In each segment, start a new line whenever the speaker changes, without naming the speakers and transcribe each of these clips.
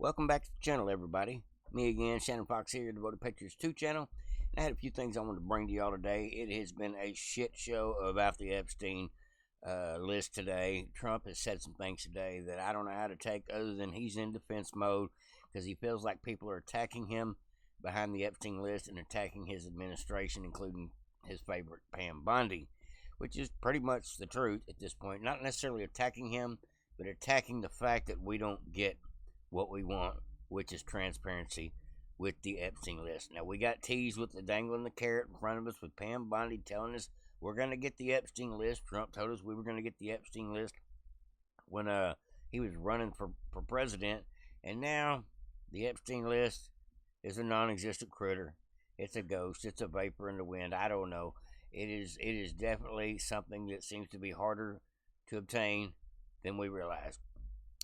Welcome back to the channel, everybody. Me again, Shannon Fox here, Devoted Patriots 2 channel. And I had a few things I wanted to bring to y'all today. It has been a shit show about the Epstein list today. Trump has said some things today that I don't know how to take other than he's in defense mode because he feels like people are attacking him behind the Epstein list and attacking his administration, including his favorite, Pam Bondi, which is pretty much the truth at this point. Not necessarily attacking him, but attacking the fact that we don't get what we want, which is transparency with the Epstein list. Now, we got teased with the dangling the carrot in front of us with Pam Bondi telling us we're going to get the Epstein list. Trump told us we were going to get the Epstein list when he was running for president. And now the Epstein list is a non-existent critter. It's a ghost. It's a vapor in the wind. I don't know. It is definitely something that seems to be harder to obtain than we realize.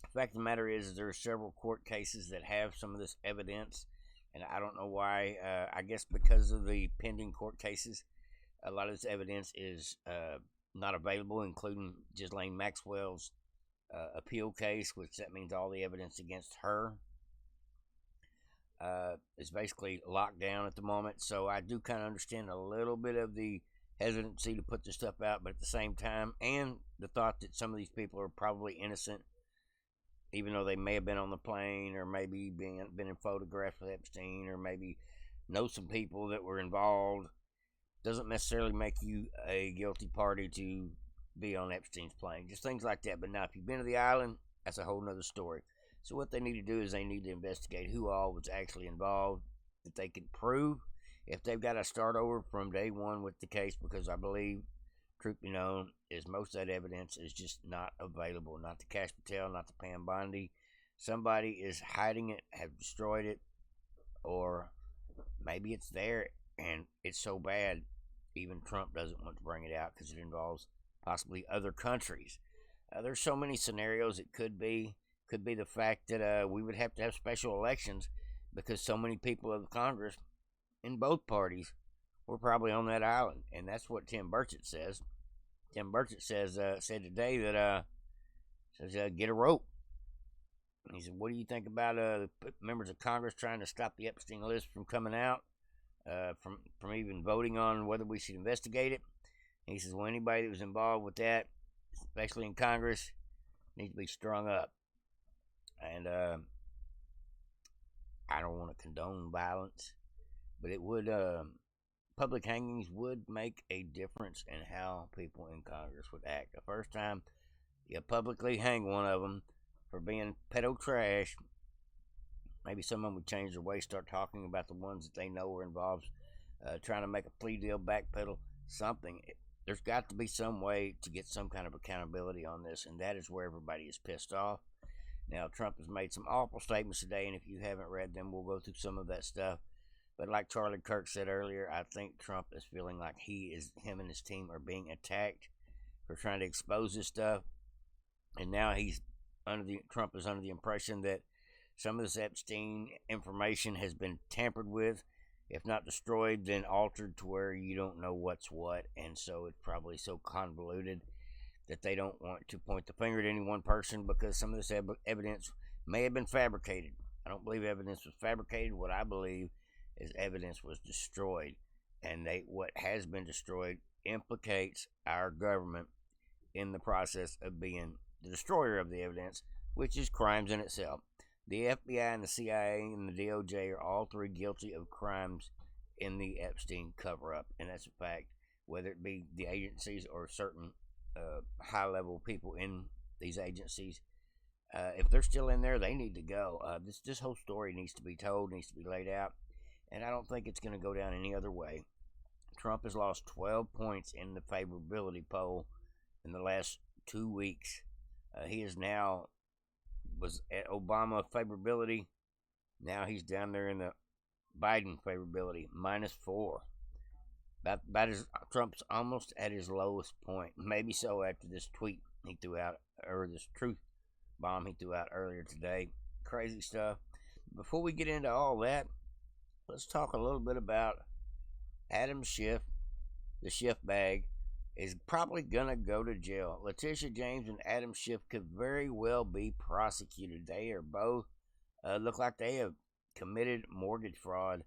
The fact of the matter is there are several court cases that have some of this evidence, and I don't know why. I guess because of the pending court cases, a lot of this evidence is not available, including Ghislaine Maxwell's appeal case, which that means all the evidence against her is basically locked down at the moment. So I do kind of understand a little bit of the hesitancy to put this stuff out, but at the same time, and the thought that some of these people are probably innocent, even though they may have been on the plane or maybe been in photographs with Epstein or maybe know some people that were involved, doesn't necessarily make you a guilty party to be on Epstein's plane. Just things like that. But now, if you've been to the island, that's a whole nother story. So what they need to do is they need to investigate who all was actually involved, that they can prove. If they've got to start over from day one with the case, because I believe, truth be known, is most of that evidence is just not available. Not the Cash Patel, not the Pam Bondi. Somebody is hiding it, have destroyed it, or maybe it's there and it's so bad even Trump doesn't want to bring it out because it involves possibly other countries. There's so many scenarios it could be. Could be the fact that we would have to have special elections because so many people of the Congress in both parties were probably on that island, and that's what Tim Burchett says. Tim Burchett said today that get a rope. And he said, "What do you think about the members of Congress trying to stop the Epstein list from coming out, from even voting on whether we should investigate it?" And he says, "Well, anybody that was involved with that, especially in Congress, needs to be strung up." And I don't want to condone violence, but it would public hangings would make a difference in how people in Congress would act. The first time you publicly hang one of them for being pedo trash, maybe some of them would change their way, start talking about the ones that they know are involved, trying to make a plea deal, backpedal, something. There's got to be some way to get some kind of accountability on this, and that is where everybody is pissed off. Now, Trump has made some awful statements today, and if you haven't read them, we'll go through some of that stuff. But like Charlie Kirk said earlier, I think Trump is feeling like him and his team are being attacked for trying to expose this stuff. And now Trump is under the impression that some of this Epstein information has been tampered with, if not destroyed, then altered to where you don't know what's what. And so it's probably so convoluted that they don't want to point the finger at any one person because some of this evidence may have been fabricated. I don't believe evidence was fabricated. What I believe is evidence was destroyed, and what has been destroyed implicates our government in the process of being the destroyer of the evidence, which is crimes in itself. The FBI and the CIA and the DOJ are all three guilty of crimes in the Epstein cover-up, and that's a fact, whether it be the agencies or certain high-level people in these agencies. If they're still in there, they need to go. This whole story needs to be told, needs to be laid out, and I don't think it's going to go down any other way. Trump has lost 12 points in the favorability poll in the last 2 weeks. He is now was at Obama favorability. Now he's down there in the Biden favorability, -4. Trump's almost at his lowest point. Maybe so after this tweet he threw out, or this truth bomb he threw out earlier today. Crazy stuff. Before we get into all that, let's talk a little bit about Adam Schiff. The Schiff bag is probably going to go to jail. Letitia James and Adam Schiff could very well be prosecuted. They are both look like they have committed mortgage fraud,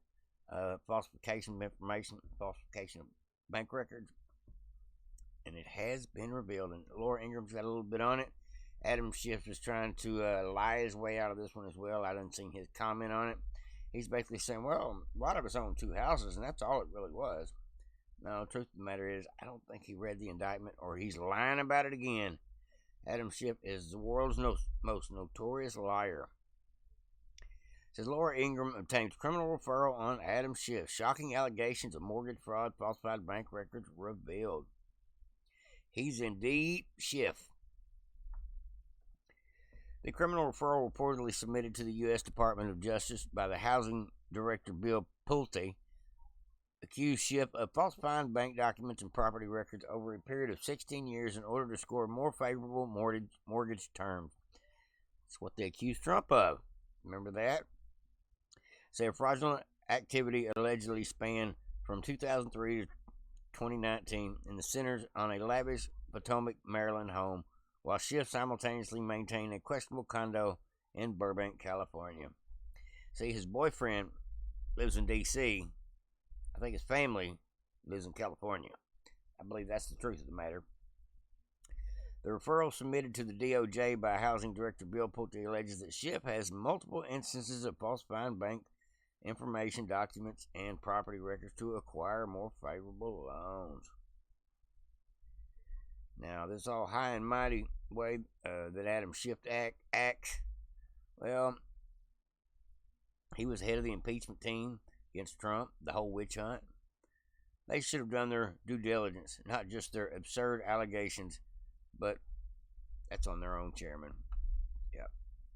falsification of information, falsification of bank records, and it has been revealed. And Laura Ingram's got a little bit on it. Adam Schiff is trying to lie his way out of this one as well. I didn't see his comment on it. He's basically saying, well, a lot of us own 2 houses, and that's all it really was. No, the truth of the matter is, I don't think he read the indictment, or he's lying about it again. Adam Schiff is the world's most notorious liar. It says Laura Ingram obtains criminal referral on Adam Schiff. Shocking allegations of mortgage fraud, falsified bank records revealed. He's indeed Schiff. The criminal referral reportedly submitted to the U.S. Department of Justice by the Housing Director Bill Pulte accused Schiff of falsifying bank documents and property records over a period of 16 years in order to score more favorable mortgage terms. That's what they accused Trump of. Remember that? Said fraudulent activity allegedly spanned from 2003 to 2019 and the centers on a lavish Potomac, Maryland home, while Schiff simultaneously maintained a questionable condo in Burbank, California. See, his boyfriend lives in D.C. I think his family lives in California. I believe that's the truth of the matter. The referral submitted to the DOJ by Housing Director Bill Pulte alleges that Schiff has multiple instances of falsifying bank information, documents, and property records to acquire more favorable loans. Now, this all high and mighty way that Adam Schiff acts, well, he was head of the impeachment team against Trump, the whole witch hunt. They should have done their due diligence, not just their absurd allegations, but that's on their own chairman. Yep.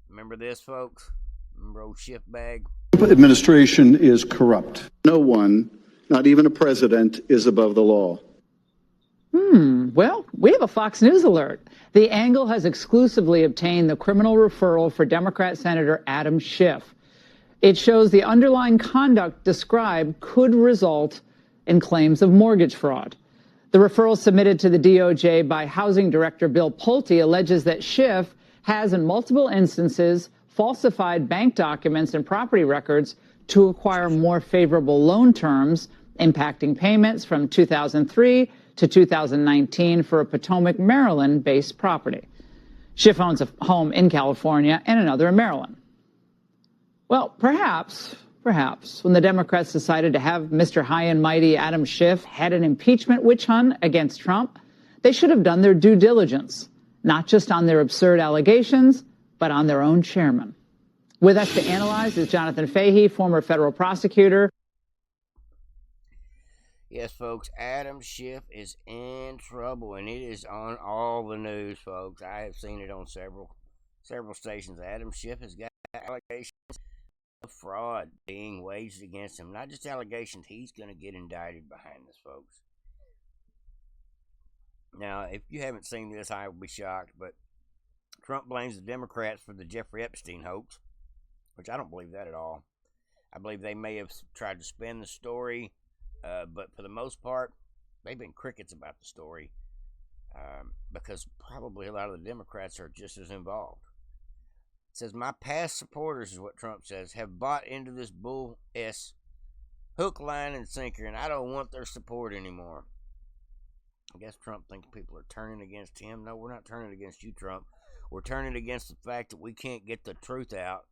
Remember this, folks? Remember old Schiff bag?
Administration is corrupt. No one, not even a president, is above the law.
Well, we have a Fox News alert. The Angle has exclusively obtained the criminal referral for Democrat Senator Adam Schiff. It shows the underlying conduct described could result in claims of mortgage fraud. The referral submitted to the DOJ by Housing Director Bill Pulte alleges that Schiff has, in multiple instances, falsified bank documents and property records to acquire more favorable loan terms, impacting payments from 2003 to 2019 for a Potomac, Maryland-based property. Schiff owns a home in California and another in Maryland. Well, perhaps, when the Democrats decided to have Mr. High and Mighty Adam Schiff head an impeachment witch hunt against Trump, they should have done their due diligence, not just on their absurd allegations, but on their own chairman. With us to analyze is Jonathan Fahey, former federal prosecutor.
Yes, folks, Adam Schiff is in trouble, and it is on all the news, folks. I have seen it on several stations. Adam Schiff has got allegations of fraud being waged against him. Not just allegations, he's going to get indicted behind this, folks. Now, if you haven't seen this, I will be shocked, but Trump blames the Democrats for the Jeffrey Epstein hoax, which I don't believe that at all. I believe they may have tried to spin the story, but for the most part, they've been crickets about the story because probably a lot of the Democrats are just as involved. It says, my past supporters, is what Trump says, have bought into this bull S hook, line, and sinker, and I don't want their support anymore. I guess Trump thinks people are turning against him. No, we're not turning against you, Trump. We're turning against the fact that we can't get the truth out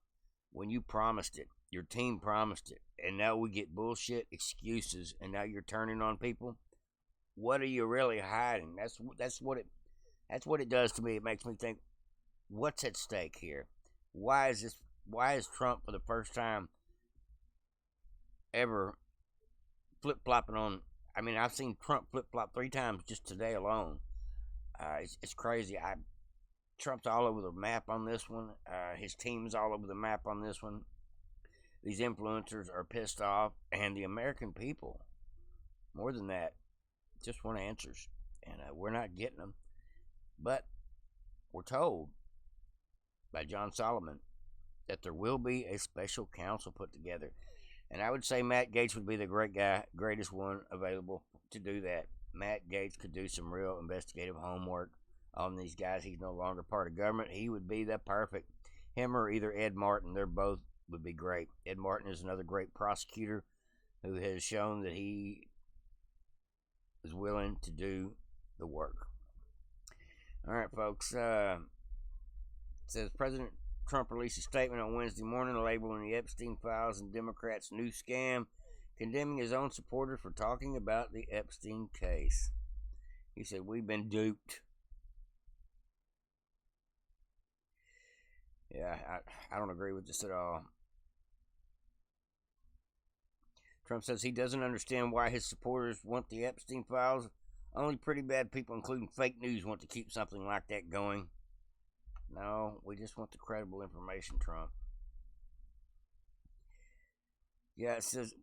when you promised it. Your team promised it, and now we get bullshit excuses, and now you're turning on people. What are you really hiding? That's what it does to me. It makes me think, what's at stake here? Why is Trump for the first time ever flip-flopping on? I mean, I've seen Trump flip-flop 3 times just today alone. It's crazy. Trump's all over the map on this one. His team's all over the map on this one. These influencers are pissed off, and the American people, more than that, just want answers, and we're not getting them. But we're told by John Solomon that there will be a special counsel put together, and I would say Matt Gaetz would be the greatest one available to do that. Matt Gaetz could do some real investigative homework on these guys. He's no longer part of government. He would be the perfect. Him or either Ed Martin. They're both would be great. Ed Martin is another great prosecutor who has shown that he is willing to do the work. All right, folks. It says President Trump released a statement on Wednesday morning labeling the Epstein files and Democrats' new scam, condemning his own supporters for talking about the Epstein case. He said, "We've been duped." Yeah, I don't agree with this at all. Trump says he doesn't understand why his supporters want the Epstein files. Only pretty bad people, including fake news, want to keep something like that going. No, we just want the credible information, Trump. Yeah, it says,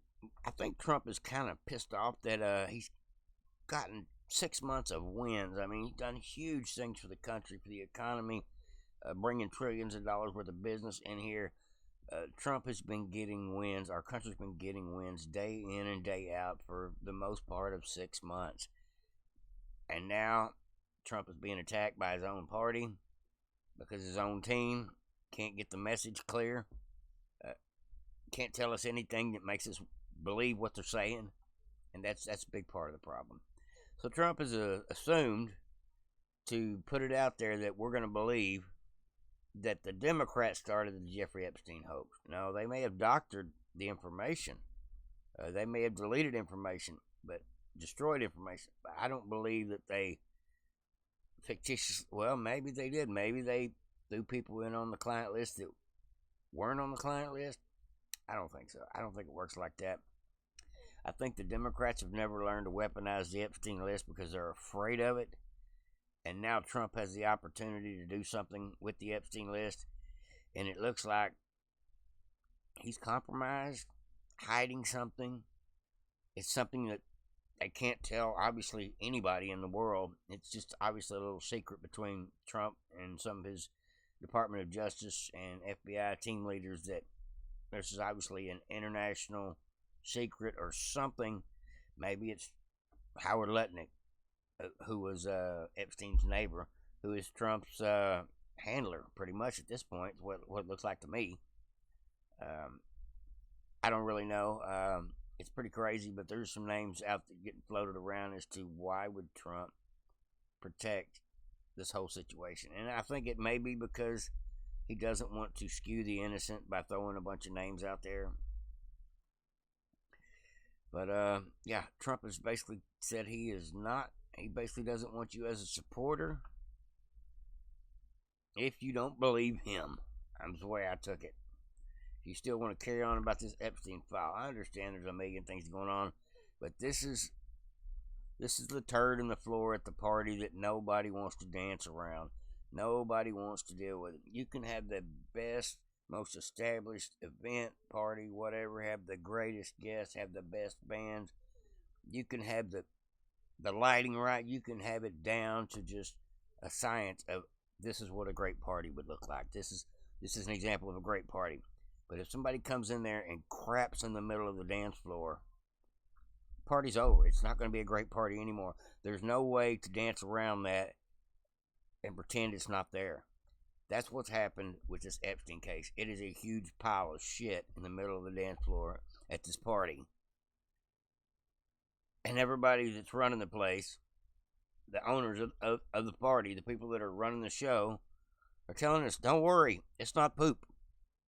I think Trump is kind of pissed off that he's gotten 6 months of wins. I mean, he's done huge things for the country, for the economy, bringing trillions of dollars worth of business in here. Trump has been getting wins. Our country's been getting wins day in and day out for the most part of 6 months. And now Trump is being attacked by his own party because his own team can't get the message clear. Can't tell us anything that makes us believe what they're saying. And that's a big part of the problem. So Trump has assumed to put it out there that we're going to believe that the Democrats started the Jeffrey Epstein hoax. No, they may have doctored the information. They may have deleted information, but destroyed information. But I don't believe that they fictitious. Well, maybe they did. Maybe they threw people in on the client list that weren't on the client list. I don't think so. I don't think it works like that. I think the Democrats have never learned to weaponize the Epstein list because they're afraid of it. And now Trump has the opportunity to do something with the Epstein list. And it looks like he's compromised, hiding something. It's something that they can't tell, obviously, anybody in the world. It's just obviously a little secret between Trump and some of his Department of Justice and FBI team leaders that this is obviously an international secret or something. Maybe it's Howard Lutnick, who was Epstein's neighbor, who is Trump's handler, pretty much at this point, what it looks like to me. I don't really know. It's pretty crazy, but there's some names out there getting floated around as to why would Trump protect this whole situation. And I think it may be because he doesn't want to skew the innocent by throwing a bunch of names out there. But, yeah, Trump has basically said he basically doesn't want you as a supporter if you don't believe him. That's the way I took it. If you still want to carry on about this Epstein file, I understand there's a million things going on, but this is the turd in the floor at the party that nobody wants to dance around. Nobody wants to deal with it. You can have the best, most established event, party, whatever, have the greatest guests, have the best bands. You can have the lighting right. You can have it down to just a science of this is what a great party would look like. This is an example of a great party. But if somebody comes in there and craps in the middle of the dance floor, the party's over. It's not going to be a great party anymore. There's no way to dance around that and pretend it's not there. That's what's happened with this Epstein case. It is a huge pile of shit in the middle of the dance floor at this party. And everybody that's running the place, the owners of the party, the people that are running the show, are telling us, don't worry, it's not poop.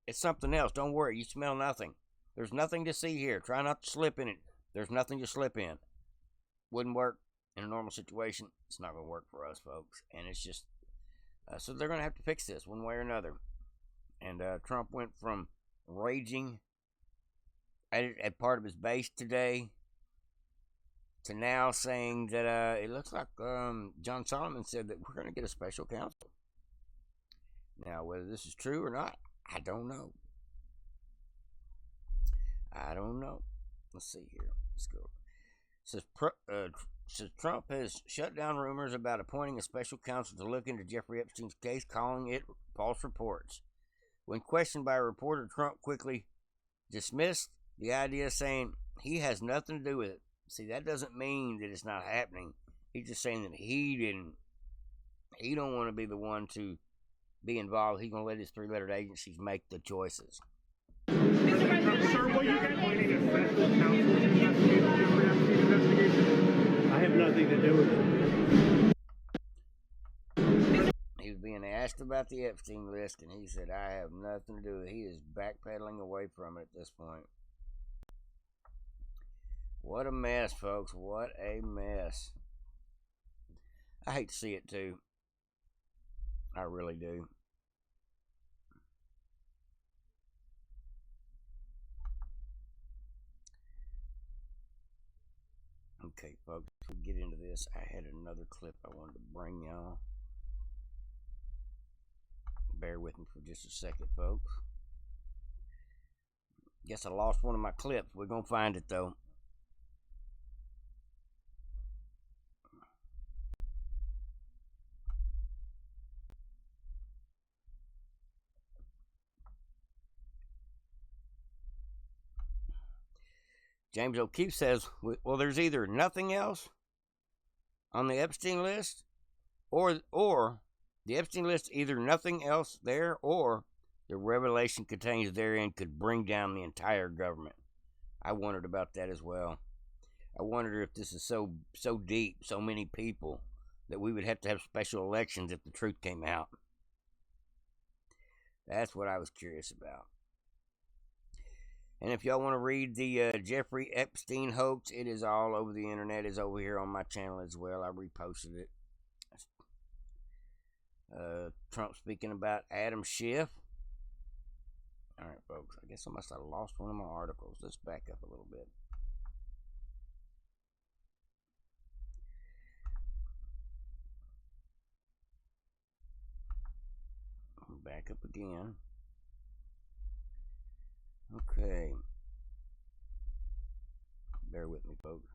It's something else. Don't worry, you smell nothing. There's nothing to see here. Try not to slip in it. There's nothing to slip in. Wouldn't work in a normal situation. It's not going to work for us, folks. And it's just, so they're going to have to fix this one way or another. And Trump went from raging at part of his base today to now saying that it looks like John Solomon said that we're going to get a special counsel. Now, whether this is true or not, I don't know. Let's see here. Let's go. Says Trump has shut down rumors about appointing a special counsel to look into Jeffrey Epstein's case, calling it false reports. When questioned by a reporter, Trump quickly dismissed the idea, saying he has nothing to do with it. See, that doesn't mean that it's not happening. He's just saying that he don't want to be the one to be involved. He's going to let his three-lettered agencies make the choices.
Sir, will you get appointing a special counsel to investigate the Jeffrey Epstein investigation? I have nothing to do with it.
He was being asked about the Epstein list, and he said, I have nothing to do with it. He is backpedaling away from it at this point. What a mess, folks. What a mess. I hate to see it, too. I really do. Okay, folks, we'll get into this. I had another clip I wanted to bring y'all. Bear with me for just a second, folks. Guess I lost one of my clips. We're going to find it, though. James O'Keefe says, well, there's either nothing else on the Epstein list, or the Epstein list, either nothing else there, or the revelation contained therein could bring down the entire government. I wondered about that as well. I wondered if this is so deep, so many people, that we would have to have special elections if the truth came out. That's what I was curious about. And if y'all want to read the Jeffrey Epstein hoax, it is all over the internet. It's over here on my channel as well. I reposted it. Trump speaking about Adam Schiff. All right, folks. I guess I must have lost one of my articles. Let's back up a little bit. Back up again. Okay. Bear with me, folks.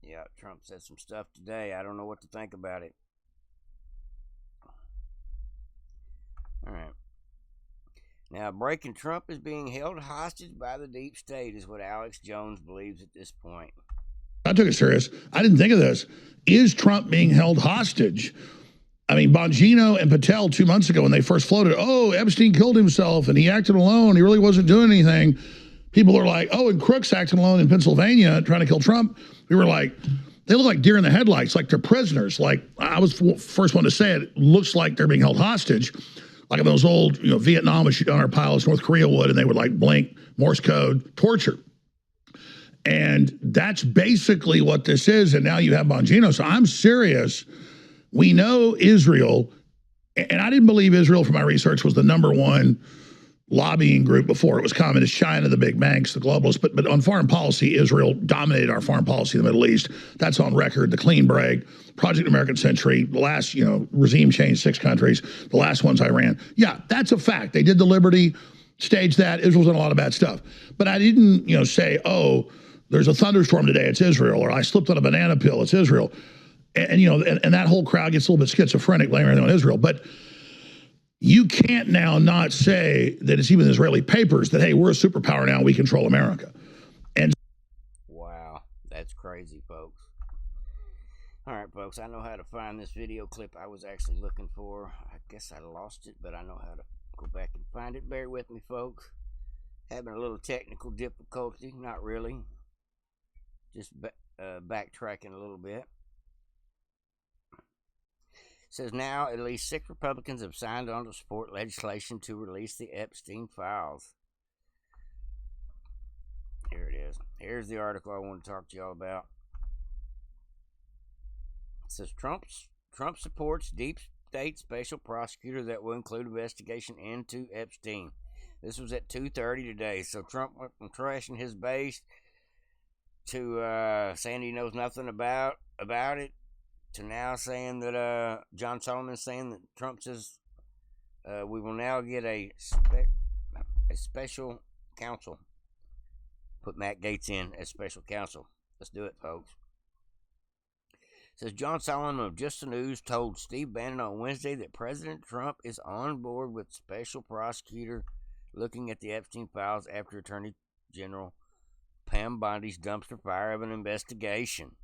Yeah, Trump said some stuff today. I don't know what to think about it. All right. Now, breaking Trump is being held hostage by the deep state is what Alex Jones believes at this point.
I took it serious. I didn't think of this. Is Trump being held hostage? I mean, Bongino and Patel 2 months ago when they first floated, oh, Epstein killed himself and he acted alone. He really wasn't doing anything. People are like, oh, and Crooks acting alone in Pennsylvania trying to kill Trump. We were like, they look like deer in the headlights, like they're prisoners. Like, I was the first one to say it looks like they're being held hostage. Like in those old, Vietnam would shoot down our pilots, North Korea would, and they would like blink, Morse code, torture. And that's basically what this is. And now you have Bongino. So I'm serious. We know Israel, and I didn't believe Israel, for my research, was the #1 lobbying group before. It was Communist China, the big banks, the globalists. But on foreign policy, Israel dominated our foreign policy in the Middle East. That's on record. The clean break, Project American Century, the last, regime change 6 countries, the last one's Iran. Yeah, that's a fact. They did the Liberty, staged that. Israel's done a lot of bad stuff. But I didn't, say, oh, there's a thunderstorm today, it's Israel, or I slipped on a banana peel, it's Israel. And that whole crowd gets a little bit schizophrenic, blaming everything on Israel. But you can't now not say that it's even Israeli papers that, hey, we're a superpower now, we control America. And
wow, that's crazy, folks. All right, folks, I know how to find this video clip I was actually looking for. I guess I lost it, but I know how to go back and find it. Bear with me, folks. Having a little technical difficulty, not really. Just backtracking a little bit. Says now at least 6 Republicans have signed on to support legislation to release the Epstein files. Here it is. Here's the article I want to talk to y'all about. It says Trump supports deep state special prosecutor that will include investigation into Epstein. This was at 2:30 today. So Trump went from trashing his base to saying he knows nothing about it, to now saying that John Solomon saying that Trump says we will now get a special counsel. Put Matt Gaetz in as special counsel. Let's do it, folks. It says John Solomon of Just the News told Steve Bannon on Wednesday that President Trump is on board with special prosecutor looking at the Epstein files after Attorney General Pam Bondi's dumpster fire of an investigation.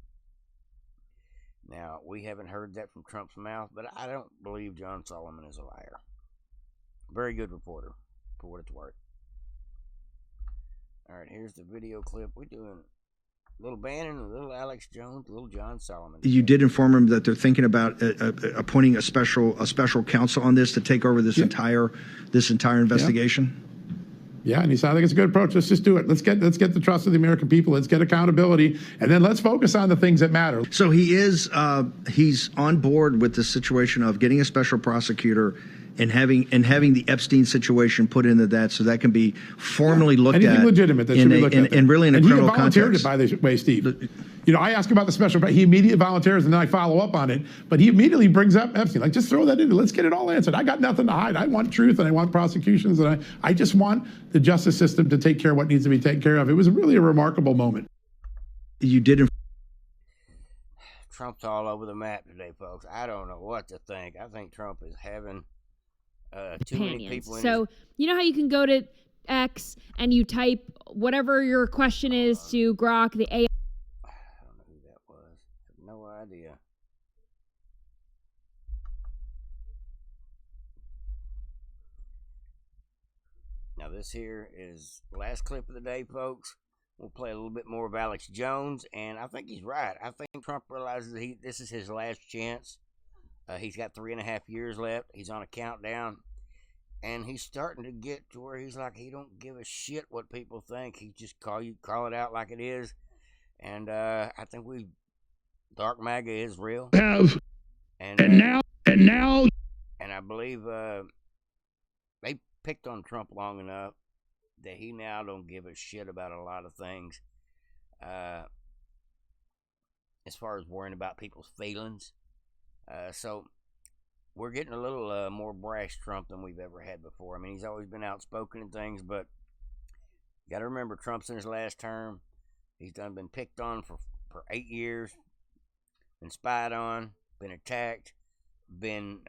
Now, we haven't heard that from Trump's mouth, but I don't believe John Solomon is a liar. Very good reporter, for what it's worth. All right, here's the video clip. We're doing a little Bannon, a little Alex Jones, a little John Solomon.
You did inform him that they're thinking about appointing a special counsel on this to take over this entire investigation.
Yeah, and he said, I think it's a good approach. Let's just do it. Let's get the trust of the American people. Let's get accountability, and then let's focus on the things that matter.
So he's on board with the situation of getting a special prosecutor and having the Epstein situation put into that, so that can be formally looked at.
Anything legitimate that should be looked at.
And really in a criminal context.
He volunteered it, by the way, Steve. You know, I ask about the special, he immediately volunteers, and then I follow up on it. But he immediately brings up Epstein. Like, just throw that in. Let's get it all answered. I got nothing to hide. I want truth, and I want prosecutions, and I just want the justice system to take care of what needs to be taken care of. It was really a remarkable moment.
You did.
Trump's all over the map today, folks. I don't know what to think. I think Trump is having too many people in
So, you know how you can go to X and you type whatever your question is to Grok, the AI.
I don't know who that was. I have no idea. Now, this here is the last clip of the day, folks. We'll play a little bit more of Alex Jones, and I think he's right. I think Trump realizes this is his last chance. He's got 3.5 years left. He's on a countdown, and he's starting to get to where he's like, he don't give a shit what people think. He just call it out like it is. And I think Dark MAGA is real. And now, and I believe they picked on Trump long enough that he now don't give a shit about a lot of things. As far as worrying about people's feelings. So we're getting a little more brash Trump than we've ever had before. I mean, he's always been outspoken and things, but you got to remember, Trump's in his last term. He's been picked on for 8 years, been spied on, been attacked, been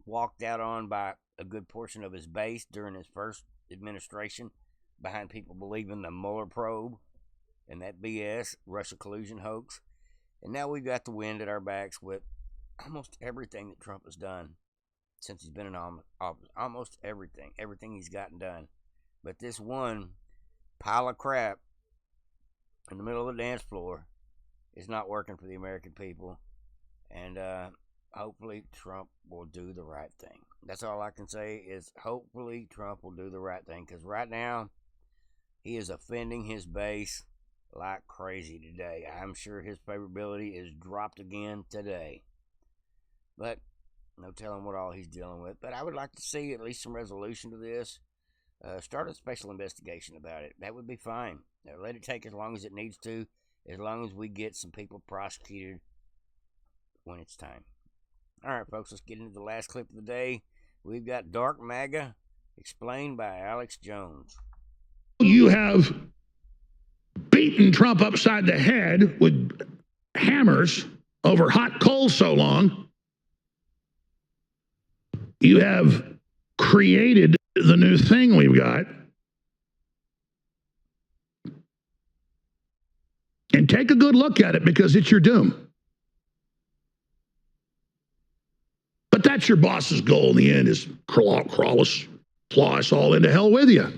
walked out on by a good portion of his base during his first administration, behind people believing the Mueller probe and that BS Russia collusion hoax. And now we've got the wind at our backs with almost everything that Trump has done since he's been in office. Almost everything he's gotten done. But this one pile of crap in the middle of the dance floor is not working for the American people. And hopefully Trump will do the right thing. That's all I can say, is hopefully Trump will do the right thing. Because right now, he is offending his base like crazy today. I'm sure his favorability is dropped again today. But no telling what all he's dealing with. But I would like to see at least some resolution to this. Start a special investigation about it. That would be fine. Let it take as long as it needs to, as long as we get some people prosecuted when it's time. All right, folks, let's get into the last clip of the day. We've got Dark MAGA, explained by Alex Jones.
You have beaten Trump upside the head with hammers over hot coals so long. You have created the new thing we've got. And take a good look at it, because it's your doom. But that's your boss's goal in the end, is claw us all into hell with you.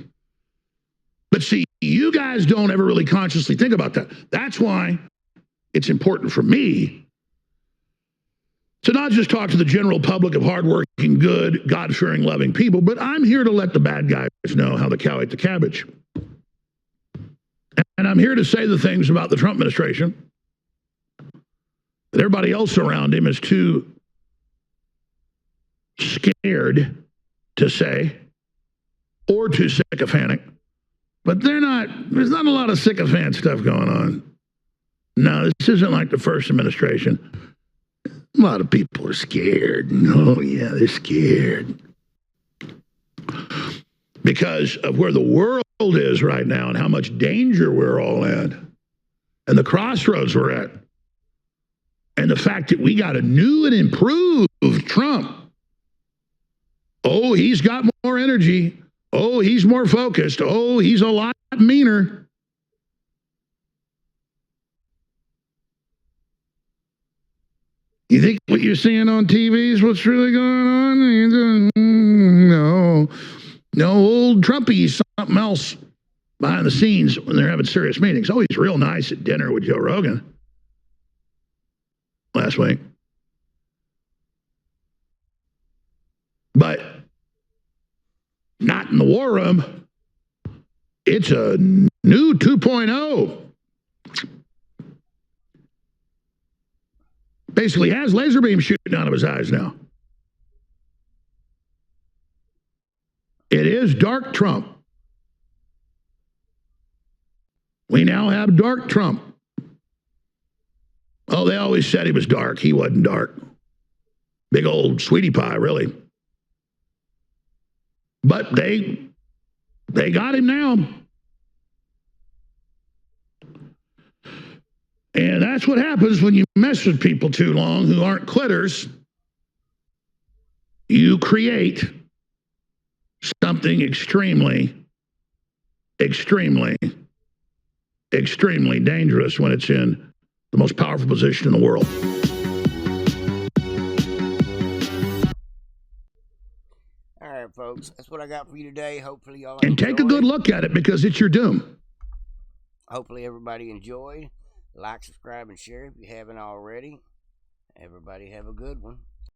But see, you guys don't ever really consciously think about that. That's why it's important for me to not just talk to the general public of hardworking, good, God-fearing, loving people, but I'm here to let the bad guys know how the cow ate the cabbage. And I'm here to say the things about the Trump administration that everybody else around him is too scared to say, or too sycophantic. But there's not a lot of sycophant stuff going on. No, this isn't like the first administration. A lot of people are scared. Oh, yeah, they're scared. Because of where the world is right now and how much danger we're all in, and the crossroads we're at, and the fact that we got a new and improved Trump. Oh, he's got more energy. Oh, he's more focused. Oh, he's a lot meaner. You think what you're seeing on TV is what's really going on? No. No, old Trumpy's something else behind the scenes when they're having serious meetings. Oh, he's real nice at dinner with Joe Rogan last week. But not in the war room. It's a new 2.0. Basically has laser beams shooting out of his eyes now. It is dark Trump. We now have dark Trump. Oh, they always said he was dark. He wasn't dark. Big old sweetie pie, really. But they got him now. And that's what happens when you mess with people too long who aren't quitters. You create something extremely, extremely, extremely dangerous when it's in the most powerful position in the world.
All right, folks, that's what I got for you today. Hopefully y'all
And take a good look at it because it's your doom.
Hopefully everybody enjoyed. Like, subscribe, and share if you haven't already. Everybody have a good one.